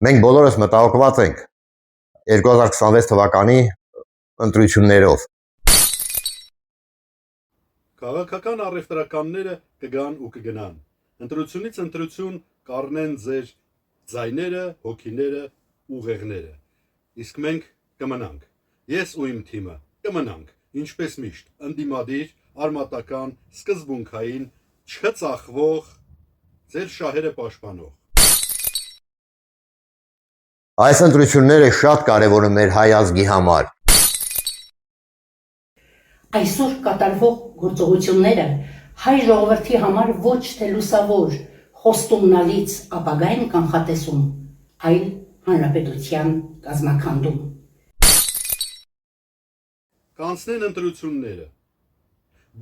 Մենք բոլորս մտահոգված ենք 2026 թվականի ընտրություններով։ Քաղաքական առևտրականները կգան ու կգնան։ Ընտրությունից ընտրություն կառնեն ձեր ձայները, հոգիները, ուղեղները։ Իսկ մենք կմնանք։ Ես ու իմ թիմը կմնանք, ինչպես միշտ, ընդդիմադիր, արմատական, սկզբունքային, չծախվող, ձեր շահերը պաշտպանող։ Այս ընտրությունները շատ կարևոր են մեր հայ ազգի համար։ Այսօր կատարվող գործողությունները հայ ժողովրդի համար ոչ թե լուսավոր, խոստումնալից ապագա են կանխատեսում, այլ հանրապետության կազմաքանդում։ Կանցնեն ընտրությունները։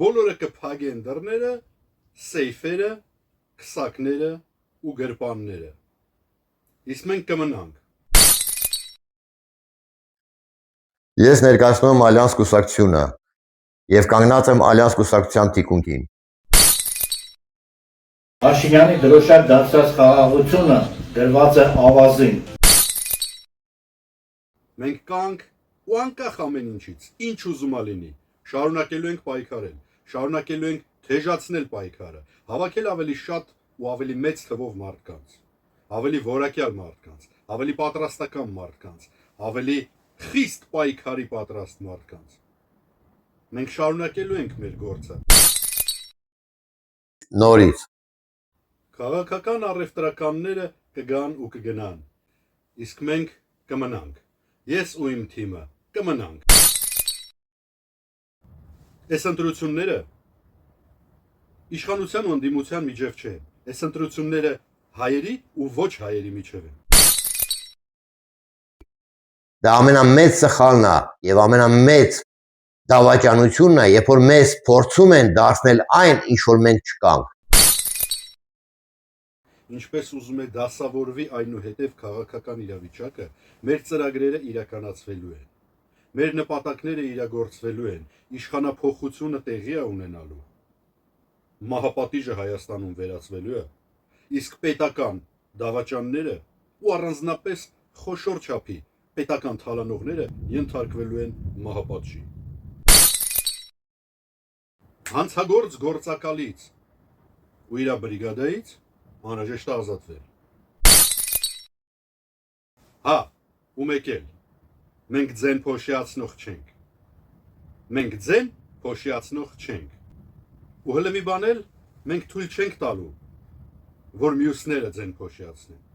Բոլորը կփակեն դռները, սեյֆերը, քսակները ու գրպանները։ Իսկ մենք կմնանք։ Ես ներկայացնում եմ Ալյանս կուսակցությունը եւ կանգնած եմ Ալյանս կուսակցության թիկունքին։ Փաշինյանի դրոշակ դարձած խաղաղությունը դրված է ավազին։ Մենք կանք ու անկախ ամեն ինչից, ինչ ուզում լինի, շարունակելու ենք պայքարել, շարունակելու ենք թեժացնել պայքարը, հավաքել ավելի շատ ու ավելի մեծ թվով մարդկանց, ավելի որակյալ մարդկանց, ավելի պատրաստական մարդկանց, ավելի խիստ պայքարի պատրաստ մարդկանց։ Մենք շարունակելու ենք մեր գործը։ Նորից Քաղաքական առևտրականները կգան ու կգնան, իսկ մենք կմնանք։ Ես ու իմ թիմը կմնանք։ Այս ընտրությունները իշխանության ու ընդդիմության միջև չեն։ Այս ընտրությունները հայերի ու ոչ հայերի միջև են։ դա ամենամեծ սխալն է եւ ամենամեծ դավաճանությունն է, երբ որ մեզ փորձում են դարձնել այն, ինչ որ մենք չկանք։ Ինչպես ուզում է դասավորվի այնուհետև քաղաքական իրավիճակը, մեր ծրագրերը իրականացվելու են։ Մեր նպատակները իրագործվելու են, իշխանափոխությունը տեղի է ունենալու։ Մահապատիժը Հայաստանում վերացվելու է, իսկ պետական դավաճանները ու առանձնապես խոշոր չափի պետական թալանողները ենթարկվելու են մահապատժի։ Հանցագործ գործակալից ու իր բրիգադայից անհրաժեշտ է ազատվել։ Հա, ու մեկ էլ, մենք ձեն փոշիացնող չենք։ Մենք ձեն փոշիացնող չենք։ Ու հələ մի բան էլ, մենք թույլ չենք տալու, որ մյուսները ձեն փոշիացնեն։